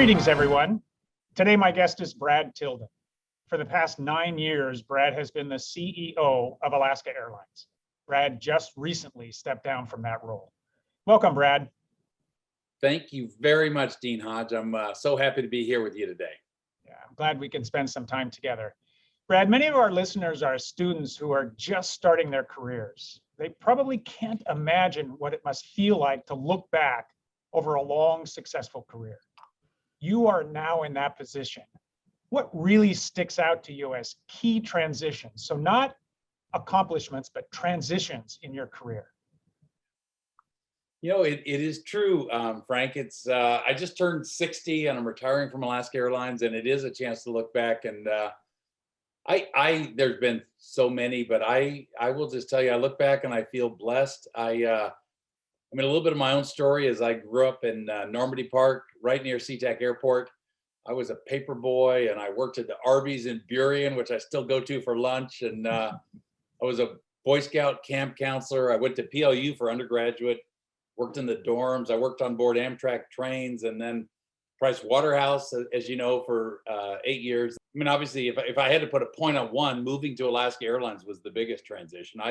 Greetings, everyone. Today, my guest is Brad Tilden. For the past 9 years, Brad has been the CEO of Alaska Airlines. Brad just recently stepped down from that role. Welcome, Brad. Thank you very much, Dean Hodge. I'm so happy to be here with you today. Yeah, I'm glad we can spend some time together. Brad, many of our listeners are students who are just starting their careers. They probably can't imagine what it must feel like to look back over a long, successful career. You are now in that position. What really sticks out to you as key transitions? So not accomplishments, but transitions in your career. You know, it is true, Frank. I just turned 60 and I'm retiring from Alaska Airlines, and it is a chance to look back. And there's been so many, but I will just tell you, I look back and I feel blessed. I mean, a little bit of my own story is I grew up in Normandy Park, right near SeaTac Airport. I was a paper boy and I worked at the Arby's in Burien, which I still go to for lunch. And I was a Boy Scout camp counselor. I went to PLU for undergraduate, worked in the dorms. I worked on board Amtrak trains, and then Price Waterhouse, as you know, for 8 years. I mean, obviously, if I had to put a point on one, moving to Alaska Airlines was the biggest transition.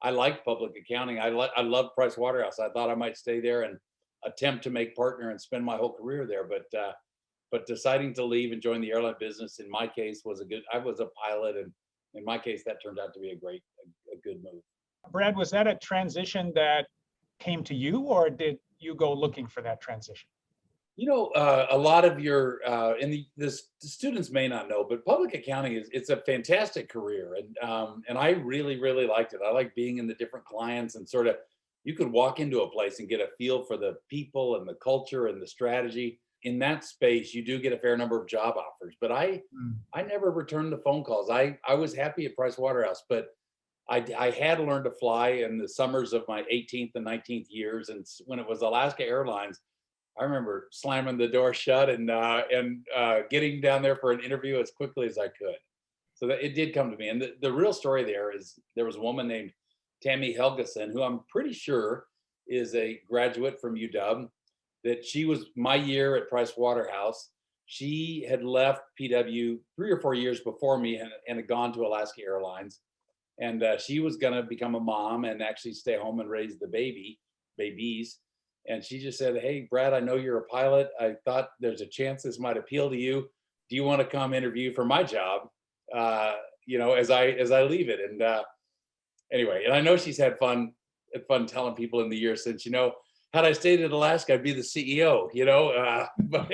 I liked public accounting. I loved Price Waterhouse. I thought I might stay there and attempt to make partner and spend my whole career there. But deciding to leave and join the airline business, in my case, I was a pilot, and in my case, that turned out to be a good move. Brad, was that a transition that came to you, or did you go looking for that transition? You know, a lot of your the students may not know, but public accounting it's a fantastic career, and I really liked it. I like being in the different clients, and sort of you could walk into a place and get a feel for the people and the culture and the strategy. In that space, you do get a fair number of job offers, but I never returned the phone calls. I was happy at Price Waterhouse, but I had to learn to fly in the summers of my 18th and 19th years, and when it was Alaska Airlines, I remember slamming the door shut and getting down there for an interview as quickly as I could. So that it did come to me. And the real story there is there was a woman named Tammy Helgeson, who I'm pretty sure is a graduate from UW, that she was my year at Price Waterhouse. She had left PW 3 or 4 years before me and had gone to Alaska Airlines. And she was going to become a mom and actually stay home and raise the babies. And she just said, "Hey, Brad, I know you're a pilot. I thought there's a chance this might appeal to you. Do you want to come interview for my job? As I leave it." And anyway, and I know she's had fun telling people in the years since, had I stayed in Alaska, I'd be the CEO. But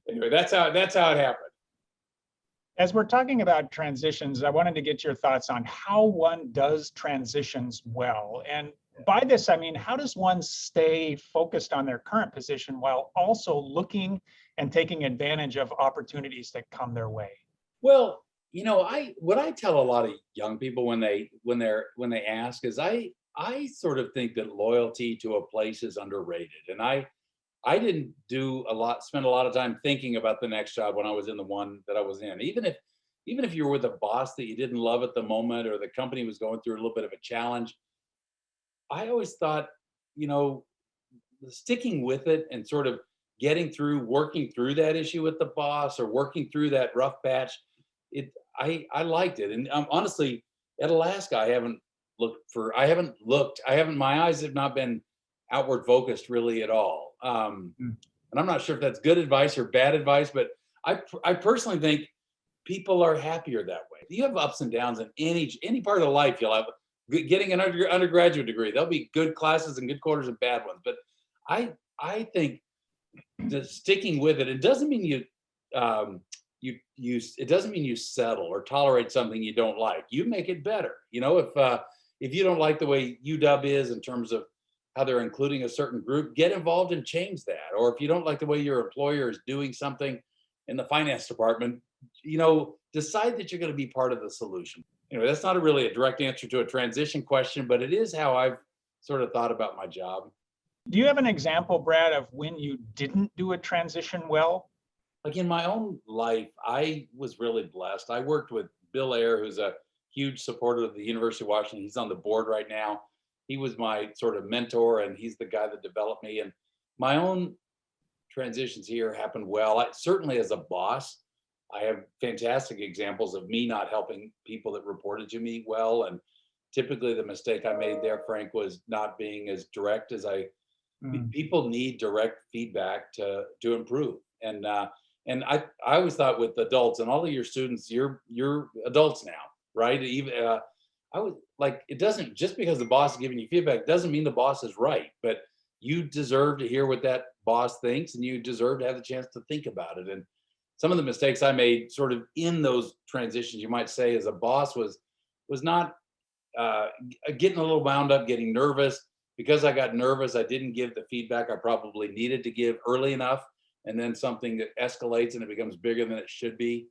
anyway, that's how it happened. As we're talking about transitions, I wanted to get your thoughts on how one does transitions well. And by this, I mean, how does one stay focused on their current position while also looking and taking advantage of opportunities that come their way? Well, what I tell a lot of young people when they ask is I sort of think that loyalty to a place is underrated. And I didn't spend a lot of time thinking about the next job when I was in the one that I was in. Even if you were with a boss that you didn't love at the moment, or the company was going through a little bit of a challenge, I always thought, sticking with it and sort of working through that issue with the boss, or working through that rough patch, I liked it. And honestly, at Alaska, my eyes have not been outward focused really at all. And I'm not sure if that's good advice or bad advice, but I personally think people are happier that way. You have ups and downs in any part of life. You'll have getting an undergraduate degree. There'll be good classes and good quarters and bad ones. But I think just sticking with it, it doesn't mean it doesn't mean you settle or tolerate something you don't like. You make it better. If you don't like the way UW is in terms of how they're including a certain group, get involved and change that. Or if you don't like the way your employer is doing something in the finance department, decide that you're going to be part of the solution. That's not really a direct answer to a transition question, but it is how I've sort of thought about my job. Do you have an example, Brad, of when you didn't do a transition well? Like in my own life, I was really blessed. I worked with Bill Ayer, who's a huge supporter of the University of Washington. He's on the board right now. He was my sort of mentor, and he's the guy that developed me. And my own transitions here happened well. Certainly as a boss, I have fantastic examples of me not helping people that reported to me well. And typically the mistake I made there, Frank, was not being as direct as Mm. people need direct feedback to improve. And I always thought with adults and all of your students, you're adults now, right? Even I would like, it doesn't, just because the boss is giving you feedback doesn't mean the boss is right, but you deserve to hear what that boss thinks, and you deserve to have the chance to think about it. And some of the mistakes I made sort of in those transitions, you might say, as a boss was not getting a little wound up, getting nervous. Because I got nervous, I didn't give the feedback I probably needed to give early enough. And then something that escalates and it becomes bigger than it should be.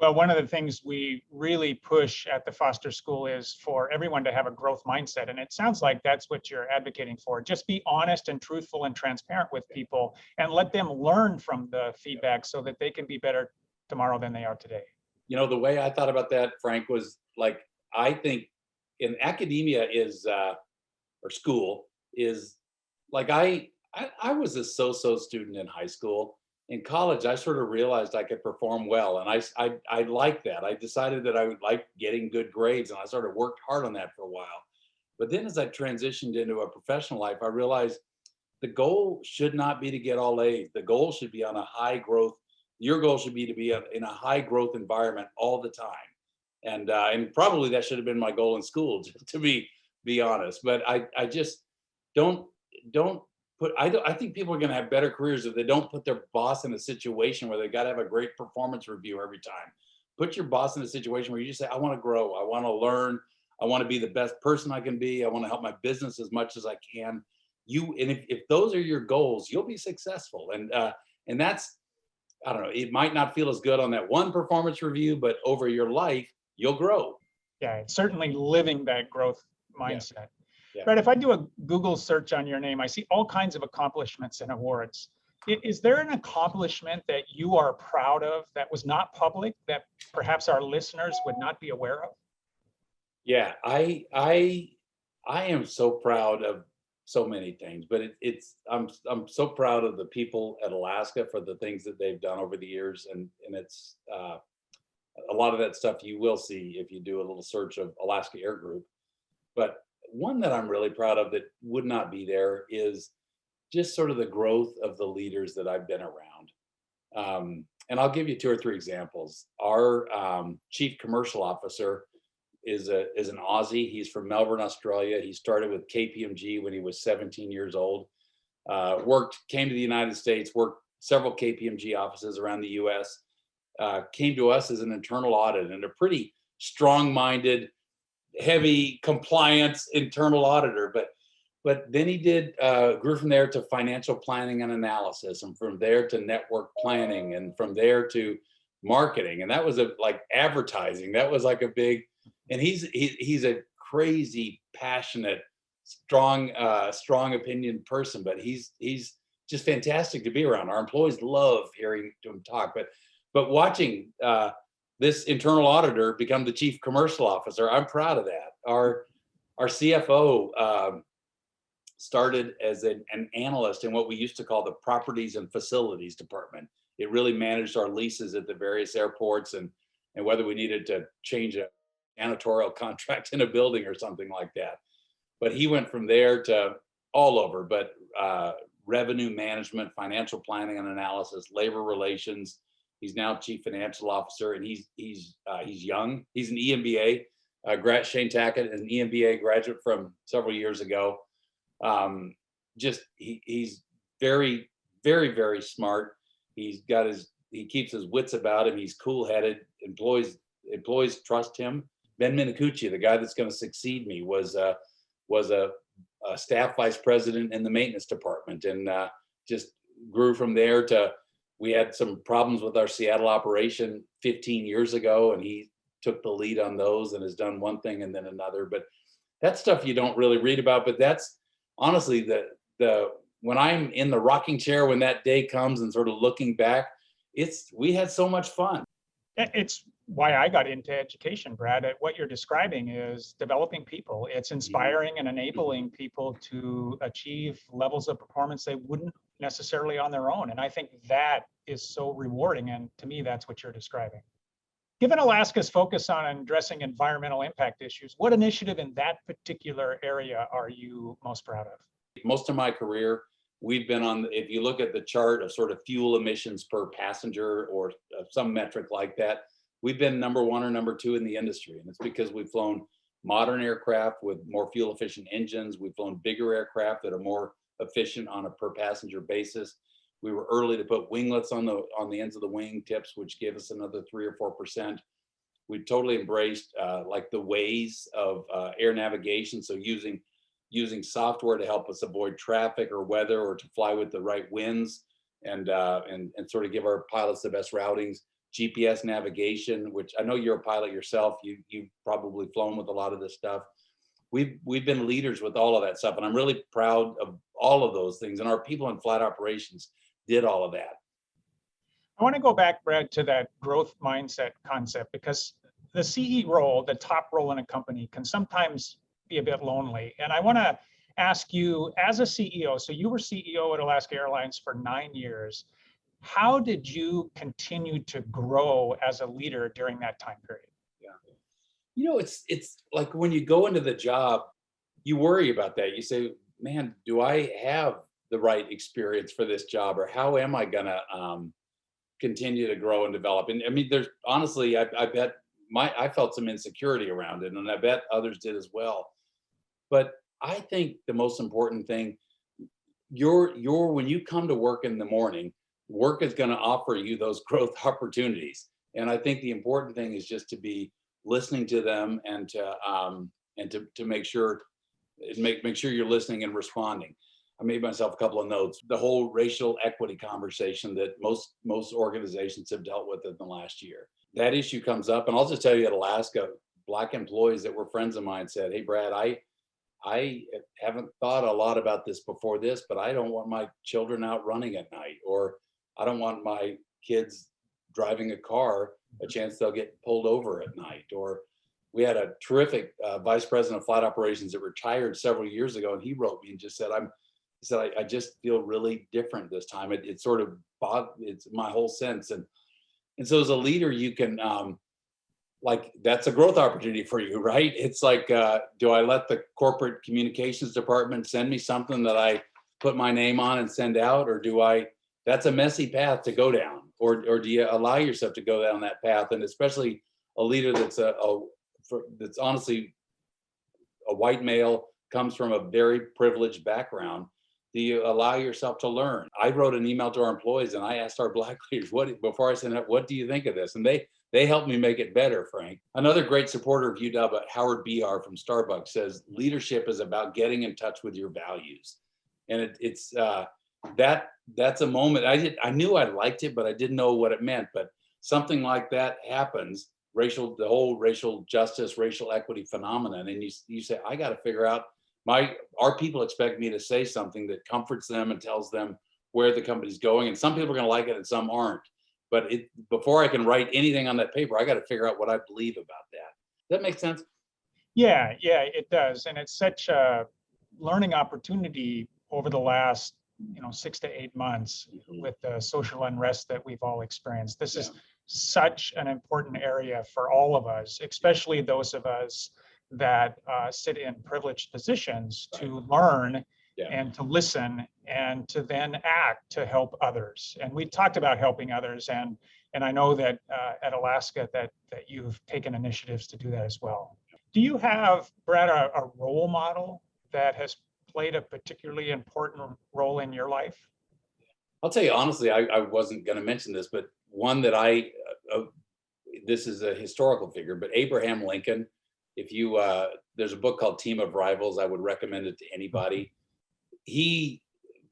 Well, one of the things we really push at the Foster School is for everyone to have a growth mindset. And it sounds like that's what you're advocating for. Just be honest and truthful and transparent with people and let them learn from the feedback so that they can be better tomorrow than they are today. You know, the way I thought about that, Frank, was like, I think in academia or school is like, I was a so-so student in high school. In college, I sort of realized I could perform well, and I liked that. I decided that I would like getting good grades, and I sort of worked hard on that for a while. But then as I transitioned into a professional life, I realized the goal should not be to get all A's. The goal should be on a high growth. Your goal should be to be in a high growth environment all the time, and probably that should have been my goal in school, to be honest. But I just don't put, I think people are going to have better careers if they don't put their boss in a situation where they got to have a great performance review every time. Put your boss in a situation where you just say, I want to grow, I want to learn, I want to be the best person I can be, I want to help my business as much as I can. And if those are your goals, you'll be successful. And that's, I don't know, it might not feel as good on that one performance review, but over your life, you'll grow. Yeah, it's certainly living that growth Yeah. mindset. Yeah. Right, if I do a Google search on your name, I see all kinds of accomplishments and awards. Is there an accomplishment that you are proud of that was not public, that perhaps our listeners would not be aware of? Yeah, I am so proud of so many things, but I'm so proud of the people at Alaska for the things that they've done over the years, and it's a lot of that stuff you will see if you do a little search of Alaska Air Group. But one that I'm really proud of that would not be there is just sort of the growth of the leaders that I've been around. And I'll give you two or three examples. Our chief commercial officer is an Aussie. He's from Melbourne, Australia. He started with KPMG when he was 17 years old. Came to the United States, worked several KPMG offices around the US. Came to us as an internal audit, and a pretty strong-minded, heavy compliance internal auditor. But then he grew from there to financial planning and analysis, and from there to network planning, and from there to marketing. And that was like advertising. That was like a big, and he's a crazy, passionate, strong opinion person, but he's just fantastic to be around. Our employees love hearing him talk, but watching this internal auditor become the chief commercial officer, I'm proud of that. Our CFO started as an analyst in what we used to call the properties and facilities department. It really managed our leases at the various airports, and whether we needed to change a janitorial contract in a building or something like that. But he went from there to all over, but revenue management, financial planning and analysis, labor relations. He's now chief financial officer, and he's young. He's an EMBA. Shane Tackett is an EMBA graduate from several years ago. He's very, very, very smart. He keeps his wits about him. He's cool-headed. Employees trust him. Ben Minicucci, the guy that's going to succeed me, was a staff vice president in the maintenance department, and just grew from there to. We had some problems with our Seattle operation 15 years ago, and he took the lead on those and has done one thing and then another. But that's stuff you don't really read about. But that's honestly when I'm in the rocking chair, when that day comes and sort of looking back, we had so much fun. It's why I got into education, Brad. What you're describing is developing people. It's inspiring and enabling people to achieve levels of performance they wouldn't necessarily on their own. And I think that is so rewarding. And to me, that's what you're describing. Given Alaska's focus on addressing environmental impact issues, what initiative in that particular area are you most proud of? Most of my career, we've been on, if you look at the chart of sort of fuel emissions per passenger or some metric like that, we've been number one or number two in the industry. And it's because we've flown modern aircraft with more fuel efficient engines. We've flown bigger aircraft that are more efficient on a per passenger basis. We were early to put winglets on the ends of the wing tips, which gave us another 3 or 4%. We totally embraced like the ways of air navigation. So using software to help us avoid traffic or weather, or to fly with the right winds, and sort of give our pilots the best routings. GPS navigation, which I know you're a pilot yourself. You've probably flown with a lot of this stuff. We've been leaders with all of that stuff, and I'm really proud of all of those things. And our people in flight operations did all of that. I want to go back, Brad, to that growth mindset concept, because the CE role, the top role in a company, can sometimes be a bit lonely. And I want to ask you, as a CEO, so you were CEO at Alaska Airlines for 9 years. How did you continue to grow as a leader during that time period? Yeah. It's like when you go into the job, you worry about that. You say, man, do I have the right experience for this job? Or how am I going to continue to grow and develop? And I mean, there's honestly, I bet I felt some insecurity around it, and I bet others did as well. But I think the most important thing, when you come to work in the morning, work is going to offer you those growth opportunities. And I think the important thing is just to be listening to them, and to make sure you're listening and responding. I made myself a couple of notes. The whole racial equity conversation that most organizations have dealt with in the last year. That issue comes up, and I'll just tell you, at Alaska, Black employees that were friends of mine said, "Hey, Brad, I haven't thought a lot about this before this, but I don't want my children out running at night, or I don't want my kids driving a car a chance they'll get pulled over at night." Or we had a terrific vice president of flight operations that retired several years ago, and he wrote me and just said, I just feel really different this time. It's my whole sense. And so as a leader, you can, like, that's a growth opportunity for you, right? It's like, do I let the corporate communications department send me something that I put my name on and send out? Or that's a messy path to go down. Or do you allow yourself to go down that path? And especially a leader that's that's honestly a white male, comes from a very privileged background. Do you allow yourself to learn? I wrote an email to our employees, and I asked our Black leaders, before I sent it, what do you think of this? And they helped me make it better, Frank. Another great supporter of UW, Howard BR from Starbucks, says leadership is about getting in touch with your values. And that's a moment. I knew I liked it, but I didn't know what it meant. But something like that happens, the whole racial justice, racial equity phenomenon. And you say, I got to figure out, our people expect me to say something that comforts them and tells them where the company's going. And some people are going to like it and some aren't. But before I can write anything on that paper, I got to figure out what I believe about that. Does that make sense? Yeah, it does. And it's such a learning opportunity over the last 6 to 8 months with the social unrest that we've all experienced. This is such an important area for all of us, especially those of us that sit in privileged positions, to learn and to listen and to then act to help others. And we talked about helping others, and I know that at Alaska that you've taken initiatives to do that as well. Do you have, Brad, a role model that has played a particularly important role in your life? I'll tell you honestly, I wasn't going to mention this, but one that this is a historical figure, but Abraham Lincoln. If there's a book called Team of Rivals, I would recommend it to anybody.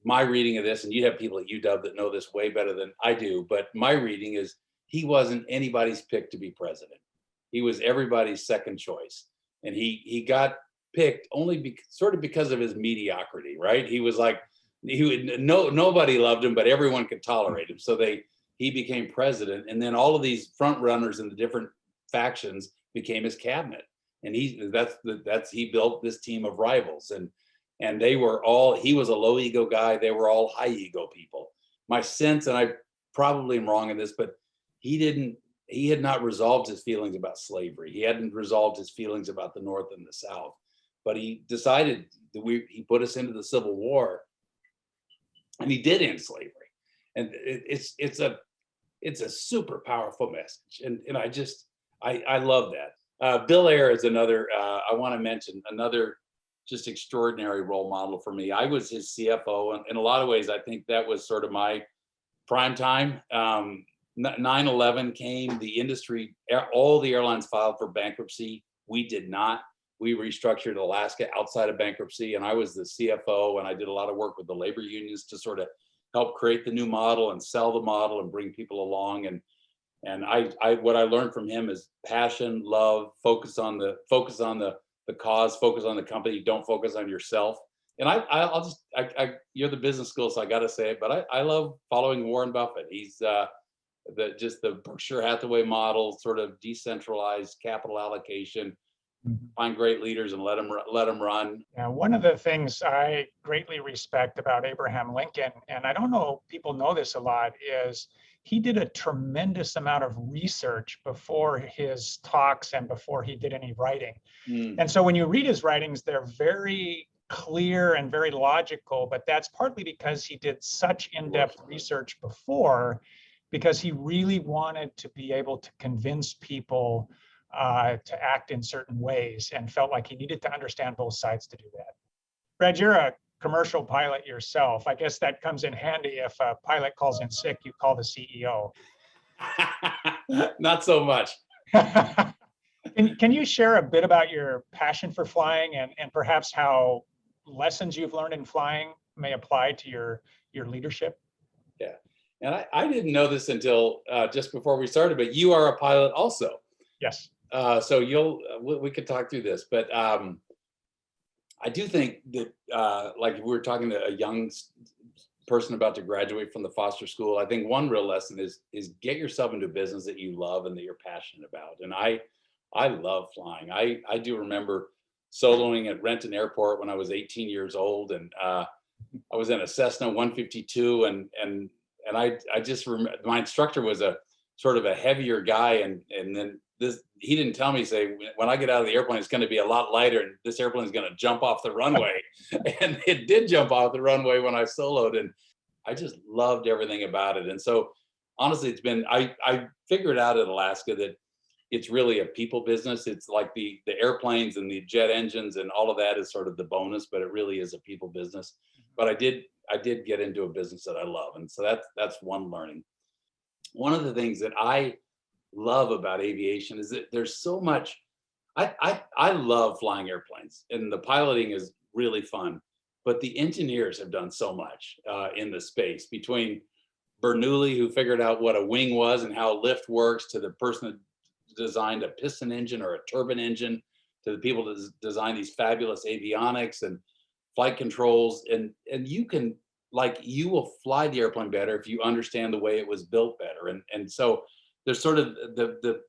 My reading of this, and you have people at UW that know this way better than I do, but my reading is he wasn't anybody's pick to be president. He was everybody's second choice. And he got picked only sort of because of his mediocrity, right? He was like, nobody loved him, but everyone could tolerate him. So he became president. And then all of these front runners in the different factions became his cabinet. And he built this team of rivals, and they were all, he was a low ego guy. They were all high ego people. My sense, and I probably am wrong in this, but he had not resolved his feelings about slavery. He hadn't resolved his feelings about the North and the South, but he decided that he put us into the Civil War, and he did end slavery. And it's a super powerful message. And I love that. Bill Ayer is another, I want to mention another just extraordinary role model for me. I was his CFO, and in a lot of ways, I think that was sort of my prime time. 9/11 came, the industry, all the airlines filed for bankruptcy. We did not. We restructured Alaska outside of bankruptcy, and I was the CFO, and I did a lot of work with the labor unions to sort of help create the new model and sell the model and bring people along. And I what I learned from him is passion, love, focus on the cause, focus on the company, don't focus on yourself. And you're the business school, so I got to say it, but I love following Warren Buffett. He's the Berkshire Hathaway model, sort of decentralized capital allocation. Find great leaders and let them run. Yeah, one of the things I greatly respect about Abraham Lincoln, and I don't know if people know this a lot, is he did a tremendous amount of research before his talks and before he did any writing. And so when you read his writings, they're very clear and very logical, but that's partly because he did such in-depth research before, because he really wanted to be able to convince people to act in certain ways, and felt like he needed to understand both sides to do that. Brad, you're a commercial pilot yourself. I guess that comes in handy. If a pilot calls in sick, you call the CEO. Not so much. Can you share a bit about your passion for flying, and perhaps how lessons you've learned in flying may apply to your leadership? Yeah, and I didn't know this until just before we started, but you are a pilot also. Yes. So we could talk through this, but I do think that like if we were talking to a young person about to graduate from the Foster School, I think one real lesson is get yourself into a business that you love and that you're passionate about. And I love flying. I do remember soloing at Renton Airport when I was 18 years old, and I was in a Cessna 152, and I just remember my instructor was a sort of a heavier guy, and then he didn't tell me, say, when I get out of the airplane, it's going to be a lot lighter, and this airplane is going to jump off the runway. And it did jump off the runway when I soloed, and I just loved everything about it. And so honestly, I figured out at Alaska that it's really a people business. It's like the airplanes and the jet engines and all of that is sort of the bonus, but it really is a people business. But I did get into a business that I love. And so that's one learning. One of the things that I love about aviation is that there's so much. I love flying airplanes, and the piloting is really fun, but the engineers have done so much in the space, between Bernoulli, who figured out what a wing was and how lift works, to the person that designed a piston engine or a turbine engine, to the people that design these fabulous avionics and flight controls, and you will fly the airplane better if you understand the way it was built better. And so there's sort of the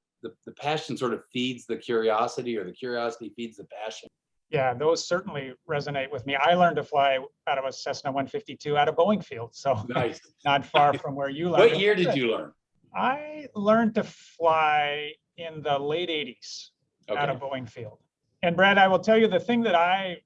passion sort of feeds the curiosity, or the curiosity feeds the passion. Yeah, those certainly resonate with me. I learned to fly out of a Cessna 152 out of Boeing Field, so Nice. not far from where you learned. What year did you learn? I learned to fly in the late 80s out of Boeing Field. And Brad, I will tell you, the thing that I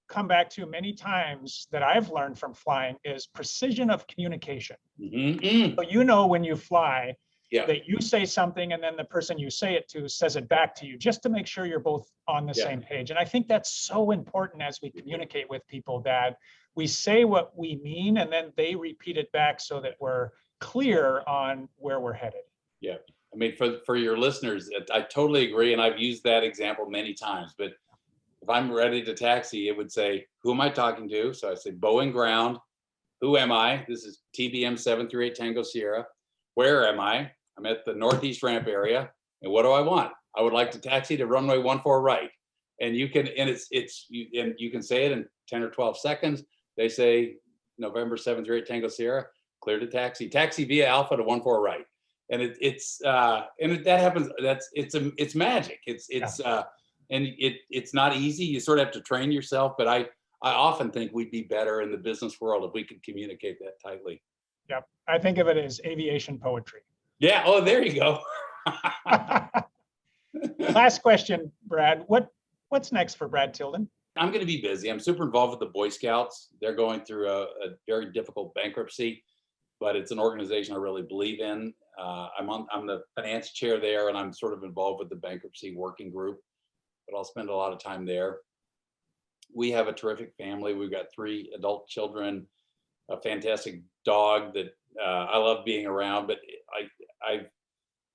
come back to many times that I've learned from flying is precision of communication. Mm-hmm. So when you fly, Yeah. that you say something and then the person you say it to says it back to you, just to make sure you're both on the same page. And I think that's so important as we communicate with people, that we say what we mean and then they repeat it back so that we're clear on where we're headed. Yeah. I mean, for your listeners, I totally agree. And I've used that example many times, but if I'm ready to taxi, it would say, who am I talking to? So I say, Boeing ground. Who am I? This is TBM 738 Tango Sierra. Where am I? I'm at the Northeast ramp area. And what do I want? I would like to taxi to runway 14 right. And you can, and you can say it in 10 or 12 seconds. They say, November 738 Tango Sierra, clear to taxi. Taxi via Alpha to 14 right. that happens. It's magic. It's not easy. You sort of have to train yourself, but I often think we'd be better in the business world if we could communicate that tightly. Yep. I think of it as aviation poetry. Yeah. Oh, there you go. Last question, Brad. What's next for Brad Tilden? I'm going to be busy. I'm super involved with the Boy Scouts. They're going through a very difficult bankruptcy, but it's an organization I really believe in. I'm the finance chair there, and I'm sort of involved with the bankruptcy working group, but I'll spend a lot of time there. We have a terrific family. We've got 3 adult children, a fantastic dog that I love being around. But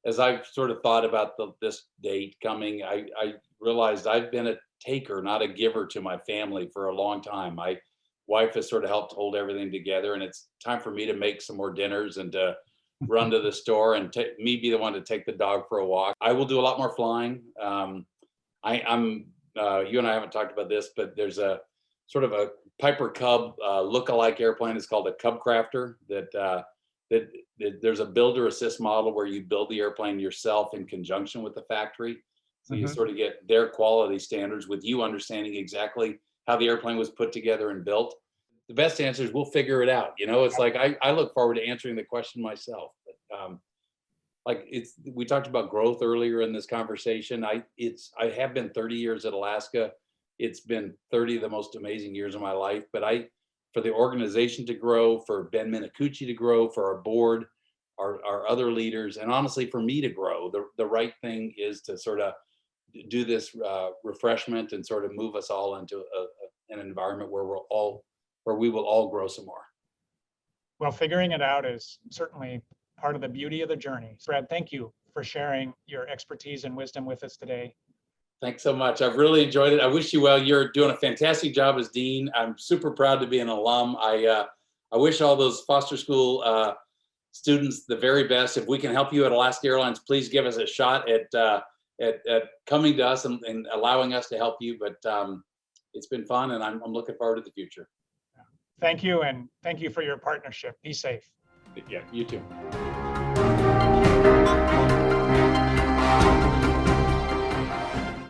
as I've sort of thought about this date coming, I realized I've been a taker, not a giver to my family for a long time. My wife has sort of helped hold everything together, and it's time for me to make some more dinners and to run to the store and me be the one to take the dog for a walk. I will do a lot more flying. You and I haven't talked about this, but there's a sort of a Piper Cub look-alike airplane. It's called a Cub Crafter that there's a builder assist model where you build the airplane yourself in conjunction with the factory. So you sort of get their quality standards with you understanding exactly how the airplane was put together and built. The best answer is we'll figure it out. It's like I look forward to answering the question myself. But we talked about growth earlier in this conversation. I have been 30 years at Alaska. It's been 30 of the most amazing years of my life. But for the organization to grow, for Ben Minicucci to grow, for our board, our other leaders, and honestly for me to grow, the right thing is to sort of do this refreshment and sort of move us all into an environment where we will all grow some more. Well, figuring it out is certainly part of the beauty of the journey. Brad, thank you for sharing your expertise and wisdom with us today. Thanks so much. I've really enjoyed it. I wish you well. You're doing a fantastic job as dean. I'm super proud to be an alum. I wish all those foster school students the very best. If we can help you at Alaska Airlines, please give us a shot at coming to us and allowing us to help you. But it's been fun, and I'm looking forward to the future. Thank you, and thank you for your partnership. Be safe. Yeah, you too.